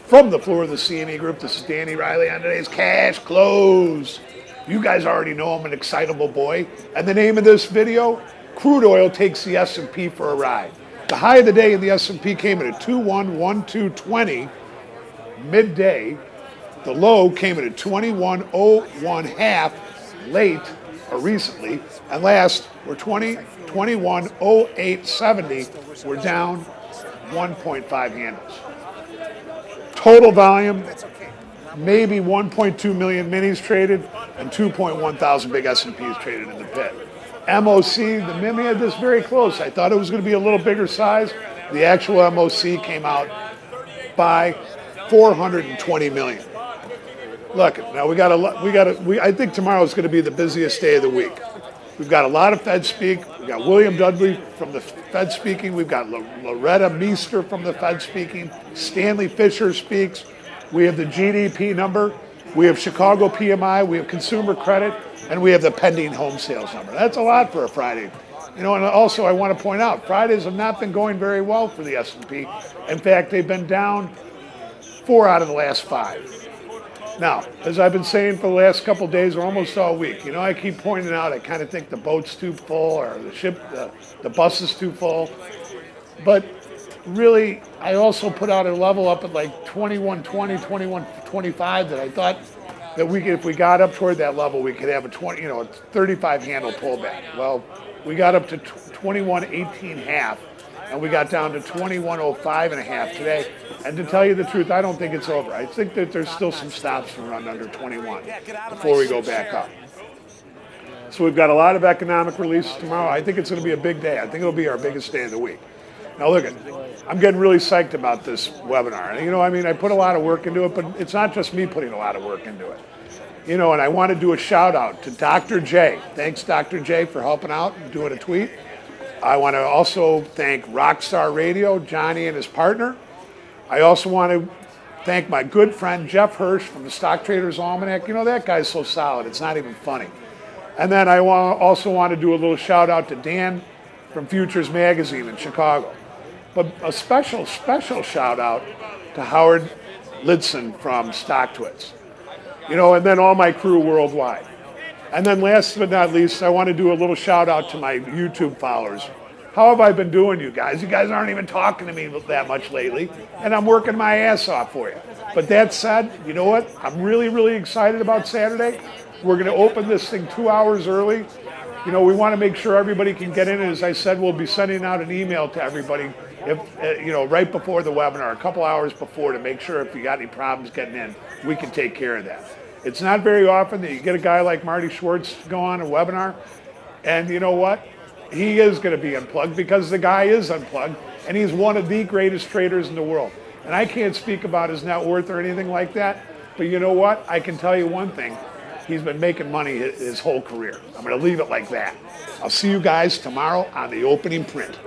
From the floor of the CME Group, this is Danny Riley on today's Cash Close. You guys already know I'm an excitable boy. And the name of this video, crude oil takes the S&P for a ride. The high of the day in the S&P came in at 211220 midday. The low came in at 2101.5 late or recently. And last, we're 210870. We're down 1.5 handles. Total volume, maybe 1.2 million minis traded and 2.1 thousand big S&Ps traded in the pit. MOC, the Mimi had this very close. I thought it was going to be a little bigger size. The actual MOC came out by 420 million. Look, now I think tomorrow is going to be the busiest day of the week. We've got a lot of Fed speak. We've got William Dudley from the Fed speaking. We've got Loretta Mester from the Fed speaking. Stanley Fischer speaks. We have the GDP number. We have Chicago PMI. We have consumer credit. And we have the pending home sales number. That's a lot for a Friday. And also I want to point out, Fridays have not been going very well for the S&P. In fact, they've been down 4 out of the last 5. Now, as I've been saying for the last couple of days or almost all week, I keep pointing out I kind of think the boat's too full or the bus is too full. But really, I also put out a level up at like 2120, 2125 that I thought that if we got up toward that level, we could have a 35 handle pullback. Well, we got up to 2118.5. And we got down to 2105.5 today. And to tell you the truth, I don't think it's over. I think that there's still some stops to run under 21 before we go back up. So we've got a lot of economic releases tomorrow. I think it's going to be a big day. I think it'll be our biggest day of the week. Now look, I'm getting really psyched about this webinar. I put a lot of work into it, but it's not just me putting a lot of work into it. And I want to do a shout out to Dr. J. Thanks, Dr. J, for helping out and doing a tweet. I want to also thank StarRadio, Johnny and his partner. I also want to thank my good friend Jeff Hirsch from the Stock Traders Almanac. That guy's so solid, it's not even funny. And then I also want to do a little shout out to Dan from Futures Magazine in Chicago. But a special shout out to Howard Lidson from StockTwits. And then all my crew worldwide. And then last but not least, I want to do a little shout out to my YouTube followers. How have I been doing, you guys? You guys aren't even talking to me that much lately, and I'm working my ass off for you. But that said, you know what? I'm really, really excited about Saturday. We're going to open this thing 2 hours early. We want to make sure everybody can get in. And as I said, we'll be sending out an email to everybody right before the webinar, a couple hours before, to make sure if you got any problems getting in, we can take care of that. It's not very often that you get a guy like Marty Schwartz to go on a webinar, and you know what? He is going to be unplugged because the guy is unplugged, and he's one of the greatest traders in the world. And I can't speak about his net worth or anything like that, but you know what? I can tell you one thing. He's been making money his whole career. I'm going to leave it like that. I'll see you guys tomorrow on the opening print.